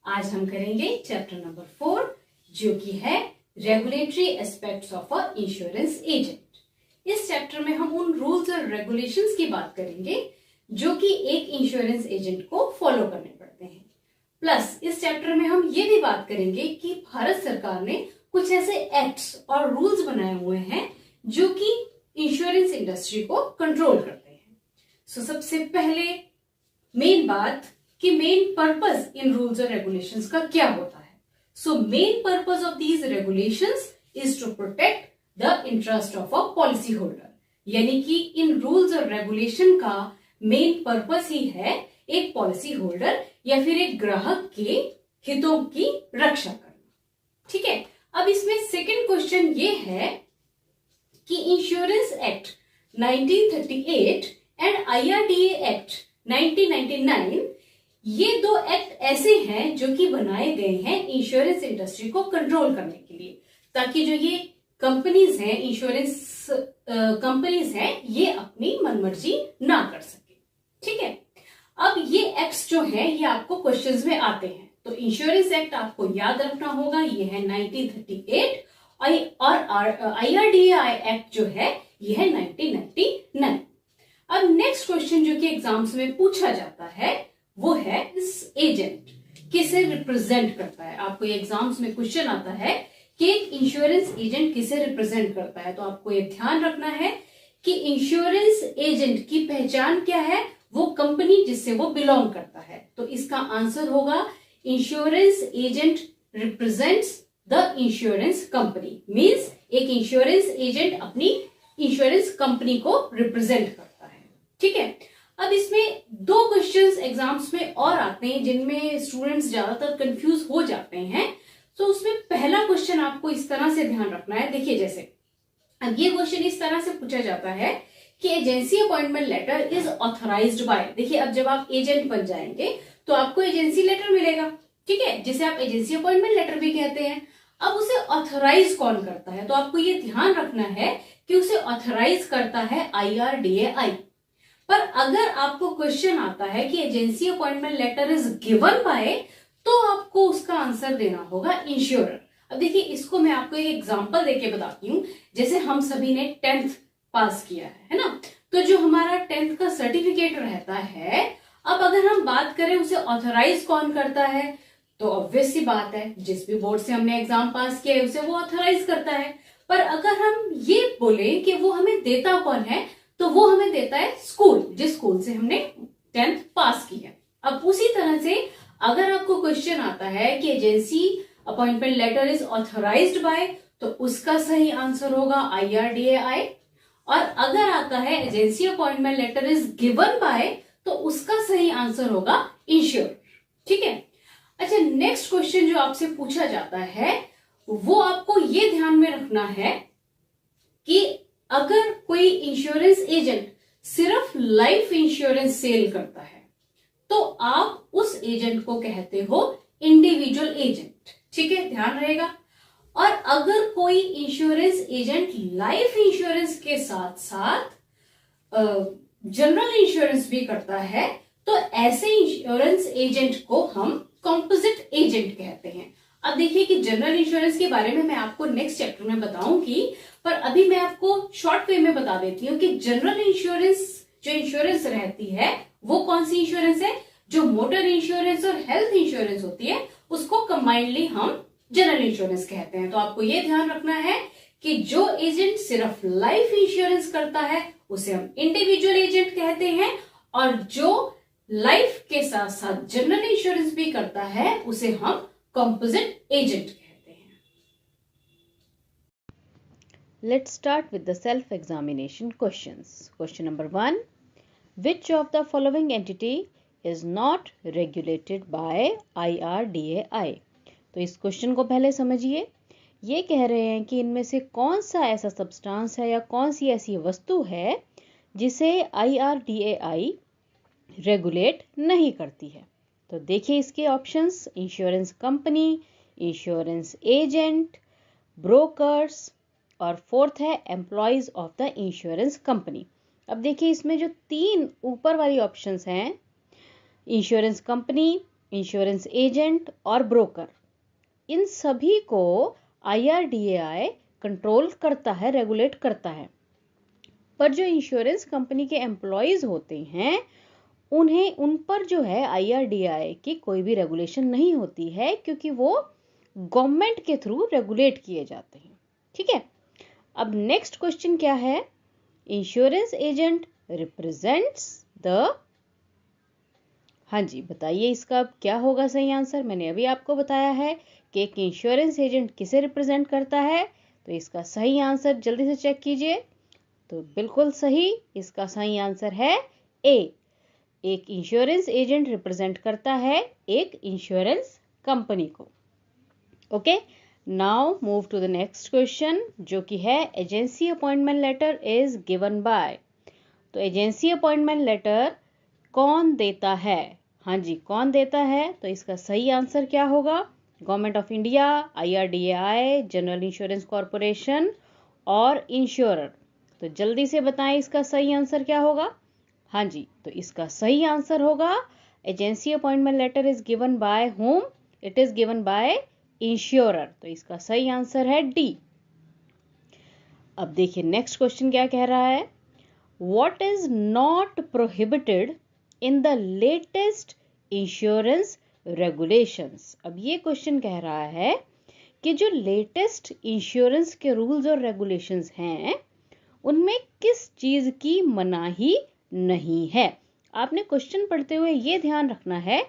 आज हम करेंगे चैप्टर नंबर 4 जो कि है regulatory aspects of a insurance agent. इस चैप्टर में हम उन रूल्स और रेगुलेशंस की बात करेंगे जो कि एक इंश्योरेंस एजेंट को फॉलो करने पड़ते हैं। प्लस इस चैप्टर में हम ये भी बात करेंगे कि भारत सरकार ने कुछ ऐसे एक्ट्स और रूल्स बनाए हुए हैं जो कि इंश्योरेंस इंडस्ट्री को कंट्रोल करते हैं। सबसे पहले मेन बात कि मेन पर्पस इन रूल्स और रेगुलेशंस का क्या होता है। Main purpose of these regulations is to protect the interest of a policy holder, यानी कि इन रूल्स और रेगुलेशन का मेन पर्पस ही है एक पॉलिसी होल्डर या फिर एक ग्राहक के हितों की रक्षा करना। ठीक है, अब इसमें सेकंड क्वेश्चन ये है कि insurance act 1938 and IRDA act 1999 ये दो एक्ट ऐसे हैं जो कि बनाए गए हैं इंश्योरेंस इंडस्ट्री को कंट्रोल करने के लिए, ताकि जो ये कंपनीज हैं, इंश्योरेंस कंपनीज हैं, ये अपनी मनमर्जी ना कर सके। ठीक है, अब ये एक्ट्स जो हैं ये आपको क्वेश्चंस में आते हैं। तो इंश्योरेंस एक्ट आपको याद रखना होगा, ये है 1938 और IRDA एक्ट जो है ये है 1999। अब नेक्स्ट क्वेश्चन जो कि एग्जाम्स में पूछा जाता है वो है इस एजेंट किसे रिप्रेजेंट करता है। आपको ये एग्जाम्स में क्वेश्चन आता है कि एक इंश्योरेंस एजेंट किसे रिप्रेजेंट करता है। तो आपको ये ध्यान रखना है कि इंश्योरेंस एजेंट की पहचान क्या है, वो कंपनी जिससे वो बिलोंग करता है। तो इसका आंसर होगा insurance agent represents the insurance company. Means एक इंश्योरेंस एजेंट अपनी इंश्योरेंस कंपनी को रिप्रेजेंट करता है। ठीक है, अब इसमें दो क्वेश्चंस एग्जाम्स में और आते हैं जिनमें स्टूडेंट्स ज्यादातर कंफ्यूज हो जाते हैं। तो उसमें पहला क्वेश्चन आपको इस तरह से ध्यान रखना है। देखिए, जैसे अब ये क्वेश्चन इस तरह से पूछा जाता है कि agency appointment letter is authorised by. देखिए, अब जब आप एजेंट बन जाएंगे तो आपको एजेंसी लेटर मिलेगा, ठीक है, जिसे आप एजेंसी अपॉइंटमेंट लेटर भी कहते हैं। अब उसे ऑथराइज कौन करता है, तो आपको ये ध्यान रखना है कि उसे ऑथराइज करता है IRDA। पर अगर आपको क्वेश्चन आता है कि agency appointment letter is given by, तो आपको उसका आंसर देना होगा इंश्योरर। अब देखिए, इसको मैं आपको एक एग्जांपल देके बताती हूँ। जैसे हम सभी ने 10th पास किया है ना, तो जो हमारा 10th का सर्टिफिकेट रहता है, अब अगर हम बात करें उसे ऑथराइज कौन करता है, तो ऑब्वियस सी बात है जिस भी बोर्ड से हमने एग्जाम पास किया है उसे वो ऑथराइज करता है। पर अगर हम ये बोले कि वो हमें देता कौन है, तो वो हमें देता है स्कूल, जिस स्कूल से हमने 10th पास की है। अब उसी तरह से अगर आपको क्वेश्चन आता है कि agency appointment letter is authorised by, तो उसका सही आंसर होगा IRDA। और अगर आता है agency appointment letter is given by, तो उसका सही आंसर होगा इंश्योर। ठीक है, अच्छा, नेक्स्ट क्वेश्चन जो आपसे पूछा जाता है वो आपको ये ध्यान में रखना है कि अगर कोई इंश्योरेंस एजेंट सिर्फ लाइफ इंश्योरेंस सेल करता है तो आप उस एजेंट को कहते हो इंडिविजुअल एजेंट। ठीक है, ध्यान रहेगा। और अगर कोई इंश्योरेंस एजेंट लाइफ इंश्योरेंस के साथ साथ जनरल इंश्योरेंस भी करता है, तो ऐसे इंश्योरेंस एजेंट को हम कॉम्पोजिट एजेंट कहते हैं। अब देखिए कि जनरल इंश्योरेंस के बारे में मैं आपको नेक्स्ट चैप्टर में बताऊंगी, पर अभी मैं आपको शॉर्ट वे में बता देती हूँ कि जनरल इंश्योरेंस जो इंश्योरेंस रहती है वो कौन सी इंश्योरेंस है, जो मोटर इंश्योरेंस और हेल्थ इंश्योरेंस होती है उसको कंबाइंडली हम जनरल इंश्योरेंस कहते हैं। तो आपको ये ध्यान रखना है कि जो एजेंट सिर्फ लाइफ इंश्योरेंस करता है उसे हम इंडिविजुअल एजेंट कहते हैं, और जो लाइफ के साथ साथ जनरल इंश्योरेंस भी करता है उसे हम कंपोजिट एजेंट कहते हैं। Let's start with the self-examination questions. Question number 1. Which of the following entity is not regulated by IRDA? तो इस क्वेश्चन को पहले समझिए। ये कह रहे हैं कि इनमें से कौन सा ऐसा सब्सटेंस है या कौन सी ऐसी वस्तु है जिसे IRDA रेगुलेट नहीं करती है। तो देखिए इसके options: insurance company, insurance agent, brokers, और फोर्थ है employees of the insurance company. अब देखिए इसमें जो तीन ऊपर वाली ऑप्शंस हैं, इंश्योरेंस कंपनी, इंश्योरेंस एजेंट और ब्रोकर, इन सभी को IRDAI कंट्रोल करता है, रेगुलेट करता है। पर जो इंश्योरेंस कंपनी के एम्प्लॉयज होते हैं उन्हें, उन पर जो है IRDAI की कोई भी रेगुलेशन नहीं होती है, क्योंकि वो गवर्नमेंट के थ्रू रेगुलेट किए जाते हैं। ठीक है, अब नेक्स्ट क्वेश्चन क्या है? इंश्योरेंस एजेंट रिप्रेजेंट्स द, हाँ जी बताइए इसका क्या होगा सही आंसर। मैंने अभी आपको बताया है कि एक इंश्योरेंस एजेंट किसे रिप्रेजेंट करता है, तो इसका सही आंसर जल्दी से चेक कीजिए। तो बिल्कुल सही, इसका सही आंसर है ए। एक इंश्योरेंस एजेंट रिप्रेजेंट करता है एक इंश्योरेंस कंपनी को। Okay, now move to the next question, जो कि है agency appointment letter is given by. तो एजेंसी अपॉइंटमेंट लेटर कौन देता है? हाँ जी, कौन देता है? तो इसका सही आंसर क्या होगा? Government of India, IRDAI, general insurance corporation और इंश्योरर। तो जल्दी से बताएं इसका सही आंसर क्या होगा। हाँ जी, तो इसका सही आंसर होगा agency appointment letter is given by home? It is given by insurer. तो इसका सही आंसर है डी। अब देखिए नेक्स्ट क्वेश्चन क्या कह रहा है। What is not prohibited in the latest insurance regulations? अब ये क्वेश्चन कह रहा है कि जो लेटेस्ट इंश्योरेंस के रूल्स और रेगुलेशंस हैं उनमें किस चीज की मनाही नहीं है। आपने क्वेश्चन पढ़ते हुए ये ध्यान रखना है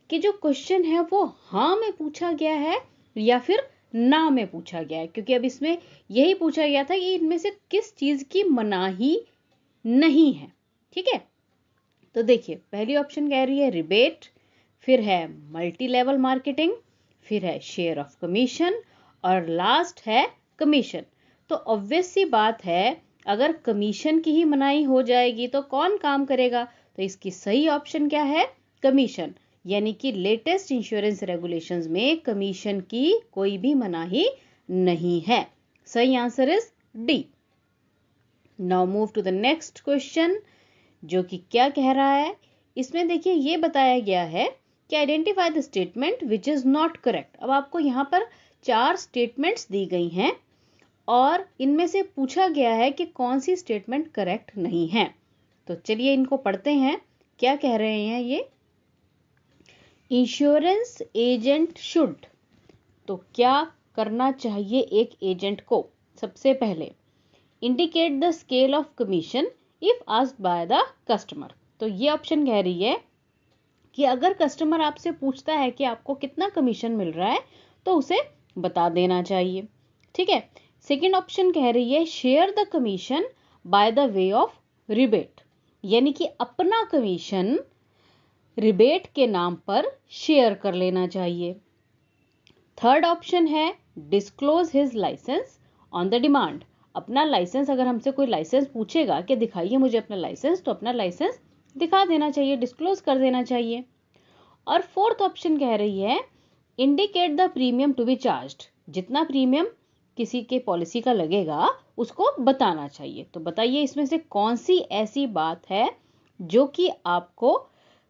कि जो क्वेश्चन है वो हाँ में पूछा गया है या फिर ना में पूछा गया है, क्योंकि अब इसमें यही पूछा गया था कि इनमें से किस चीज की मनाही नहीं है। ठीक है, तो देखिए पहली ऑप्शन कह रही है रिबेट, फिर है मल्टी लेवल मार्केटिंग, फिर है शेयर ऑफ कमीशन और लास्ट है कमीशन। तो ऑब्वियस सी बात है, अगर कमीशन की ही मनाही हो जाएगी तो कौन काम करेगा? तो इसकी सही ऑप्शन क्या है? कमीशन, यानी कि लेटेस्ट इंश्योरेंस रेगुलेशंस में कमीशन की कोई भी मनाही नहीं है। सही answer is D. Now move to the next question, जो कि क्या कह रहा है। इसमें देखिए ये बताया गया है कि identify the statement which is not correct. अब आपको यहाँ पर 4 स्टेटमेंट्स दी गई हैं और इनमें से पूछा गया है कि कौन सी स्टेटमेंट करेक्ट नहीं है। तो चलिए इनको पढ़ते हैं, क्या कह रहे हैं ये। इंश्योरेंस एजेंट शुड, तो क्या करना चाहिए एक एजेंट को? सबसे पहले indicate the scale of commission if asked by the customer. तो ये ऑप्शन कह रही है कि अगर कस्टमर आपसे पूछता है कि आपको कितना कमीशन मिल रहा है तो उसे बता देना चाहिए। ठीक है, सेकंड ऑप्शन कह रही है share the commission by the way of rebate, यानी कि अपना कमीशन रिबेट के नाम पर शेयर कर लेना चाहिए। थर्ड ऑप्शन है disclose his licence on the demand. अपना लाइसेंस, अगर हमसे कोई लाइसेंस पूछेगा कि दिखाइए मुझे अपना लाइसेंस, तो अपना लाइसेंस दिखा देना चाहिए, डिस्क्लोज कर देना चाहिए। और फोर्थ ऑप्शन कह रही है indicate the premium to be charged, जितना प्रीमियम किसी के पॉलिसी का लगेगा उसको बताना चाहिए। तो बताइए इसमें से कौन सी ऐसी बात है जो कि आपको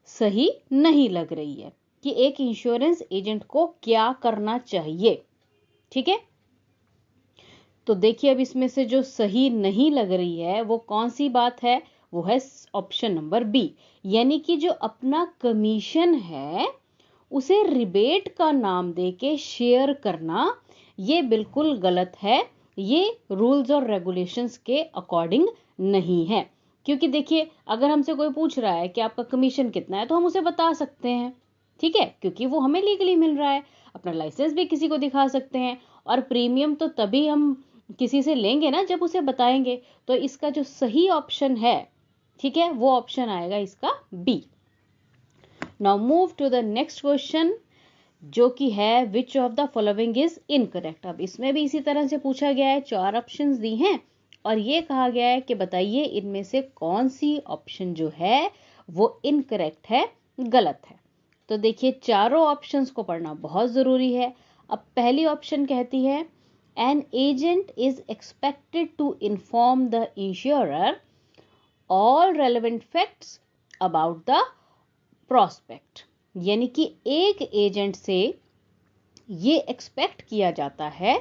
सही नहीं लग रही है कि एक इंश्योरेंस एजेंट को क्या करना चाहिए। ठीक है, तो देखिए अब इसमें से जो सही नहीं लग रही है वो कौन सी बात है? वो है ऑप्शन नंबर बी, यानी कि जो अपना कमीशन है उसे रिबेट का नाम देके शेयर करना, ये बिल्कुल गलत है। ये रूल्स और रेगुलेशंस के अकॉर्डिंग नहीं है। क्योंकि देखिए अगर हमसे कोई पूछ रहा है कि आपका कमीशन कितना है तो हम उसे बता सकते हैं, ठीक है, क्योंकि वो हमें लीगली मिल रहा है। अपना लाइसेंस भी किसी को दिखा सकते हैं, और प्रीमियम तो तभी हम किसी से लेंगे ना जब उसे बताएंगे। तो इसका जो सही ऑप्शन है, ठीक है, वो ऑप्शन आएगा इसका B. Now move to the next question, जो कि है which of the following is incorrect. अब इसमें भी इसी तरह से पूछा गया है, 4 ऑप्शंस दी हैं और ये कहा गया है कि बताइए इनमें से कौन सी ऑप्शन जो है वो इनकरेक्ट है, गलत है। तो देखिए चारों ऑप्शंस को पढ़ना बहुत जरूरी है। अब पहली ऑप्शन कहती है an agent is expected to inform the insurer all relevant facts about the prospect। यानी कि एक एजेंट से ये एक्सपेक्ट किया जाता है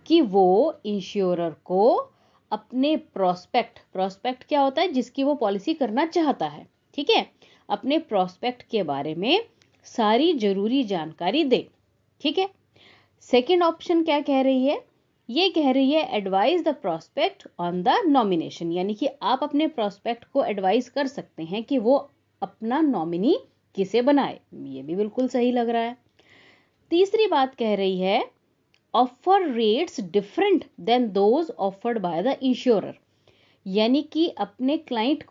कि वो इंश्योरर को अपने प्रोस्पेक्ट क्या होता है, जिसकी वो पॉलिसी करना चाहता है, ठीक है, अपने प्रोस्पेक्ट के बारे में सारी जरूरी जानकारी दे, ठीक है। सेकंड ऑप्शन क्या कह रही है, ये कह रही है advise the prospect on the nomination, यानी कि आप अपने प्रोस्पेक्ट को एडवाइज कर सकते हैं कि वो अपना नॉमिनी किसे बनाए। ये भी बिल्कुल सही लग रहा है। तीसरी बात कह रही है offer rates different than those offered by the insurer, यानी कि अपने क्लाइंट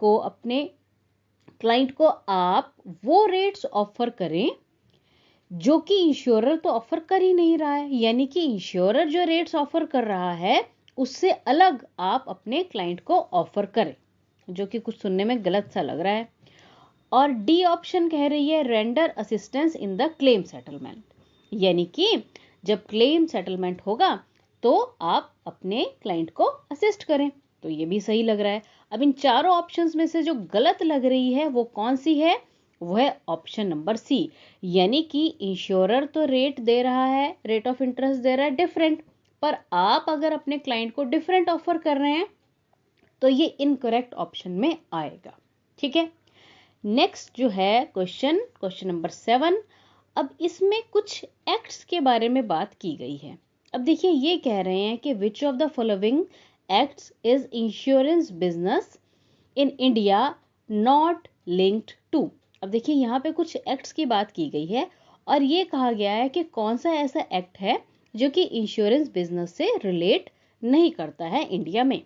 को आप वो रेट्स ऑफर करें जो कि इंश्योरर तो ऑफर कर ही नहीं रहा है, यानी कि इंश्योरर जो रेट्स ऑफर कर रहा है उससे अलग आप अपने क्लाइंट को ऑफर करें, जो कि कुछ सुनने में गलत सा लग रहा है। और डी ऑप्शन कह रही है render assistance in the claim settlement, यानी कि जब क्लेम सेटलमेंट होगा तो आप अपने क्लाइंट को असिस्ट करें, तो ये भी सही लग रहा है। अब इन चारों ऑप्शंस में से जो गलत लग रही है वो कौन सी है, वो है ऑप्शन नंबर सी, यानी कि इंश्योरर तो रेट दे रहा है, रेट ऑफ इंटरेस्ट दे रहा है डिफरेंट, पर आप अगर अपने क्लाइंट को डिफरेंट ऑफर कर रहे हैं तो ये इनकरेक्ट ऑप्शन में आएगा, ठीक है। नेक्स्ट जो है क्वेश्चन नंबर 7, अब इसमें कुछ एक्ट्स के बारे में बात की गई है। अब देखिए ये कह रहे हैं कि which of the following acts is insurance business in India not linked to. अब देखिए यहाँ पे कुछ एक्ट्स की बात की गई है और ये कहा गया है कि कौन सा ऐसा एक्ट है जो कि इंश्योरेंस बिजनेस से रिलेट नहीं करता है इंडिया में।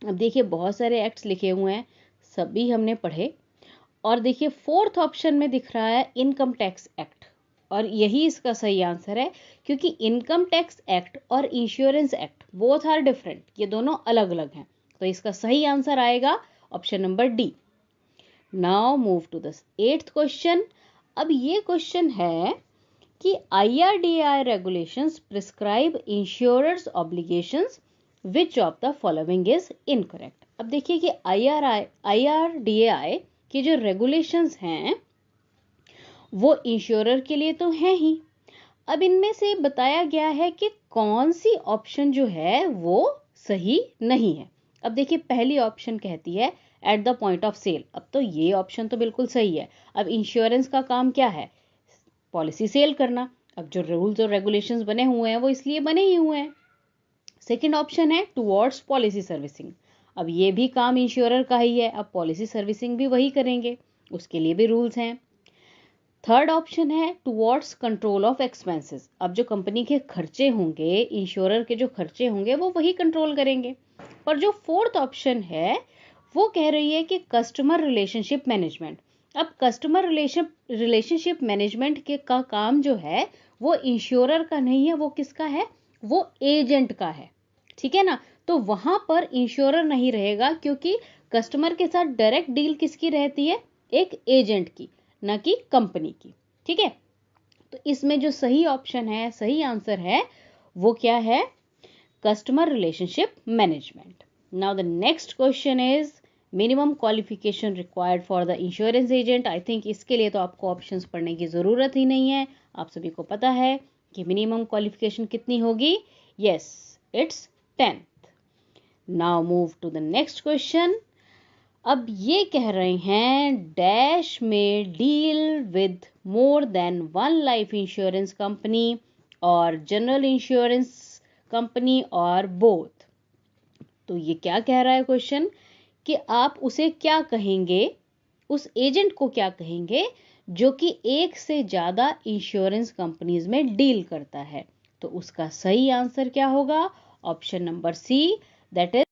अब देखिए बहुत सारे एक्ट्स लिखे हुए हैं, सभी हमने पढ़े, और देखिए फोर्थ ऑप्शन में दिख रहा है इनकम टैक्स एक्ट, और यही इसका सही आंसर है क्योंकि इनकम टैक्स एक्ट और insurance act both are different, ये दोनों अलग अलग हैं, तो इसका सही आंसर आएगा option number D. Now move to the 8th question. अब ये क्वेश्चन है कि IRDAI regulations prescribe insurers obligations, which of the following is incorrect. अब देखिए कि IRDAI की जो रेगुलेशंस हैं वो इंश्योरर के लिए तो हैं ही, अब इनमें से बताया गया है कि कौन सी ऑप्शन जो है वो सही नहीं है। अब देखिए पहली ऑप्शन कहती है at the point of sale, अब तो ये ऑप्शन तो बिल्कुल सही है। अब इंश्योरेंस का काम क्या है, पॉलिसी सेल करना, अब जो रूल्स और रेगुलेशंस बने हुए हैं वो इसलिए बने ही हुए हैं। सेकंड ऑप्शन है टुवर्ड्स पॉलिसी सर्विसिंग, अब ये भी काम इंश्योरर का ही है, अब पॉलिसी सर्विसिंग भी वही करेंगे, उसके लिए भी रूल्स हैं। थर्ड ऑप्शन है टुवर्ड्स कंट्रोल ऑफ एक्सपेंसेस, अब जो कंपनी के खर्चे होंगे, इंश्योरर के जो खर्चे होंगे वो वही कंट्रोल करेंगे। और जो फोर्थ ऑप्शन है वो कह रही है कि कस्टमर रिलेशनशिप मैनेजमेंट, अब कस्टमर रिलेशनशिप मैनेजमेंट के का काम जो है वो इंश्योरर का नहीं है, वो किसका है, वो एजेंट का है, ठीक है ना। तो वहां पर इंश्योरर नहीं रहेगा क्योंकि कस्टमर के साथ डायरेक्ट डील किसकी रहती है, एक एजेंट की, ना कि कंपनी की, ठीक है। तो इसमें जो सही ऑप्शन है, सही आंसर है वो क्या है, customer relationship management. Now the next question is minimum qualification required for the insurance agent. I think इसके लिए तो आपको ऑप्शंस पढ़ने की जरूरत ही नहीं है, आप सभी को पता है कि मिनिमम क्वालिफिकेशन कितनी होगी, yes it's 10th। Now move to the next question. अब ये कह रहे हैं डैश में deal with more than one life insurance company और जनरल इंश्योरेंस कंपनी और बोथ। तो ये क्या कह रहा है क्वेश्चन कि आप उसे क्या कहेंगे, उस एजेंट को क्या कहेंगे जो कि एक से ज्यादा इंश्योरेंस कंपनीज में डील करता है। तो उसका सही आंसर क्या होगा, option number C, that is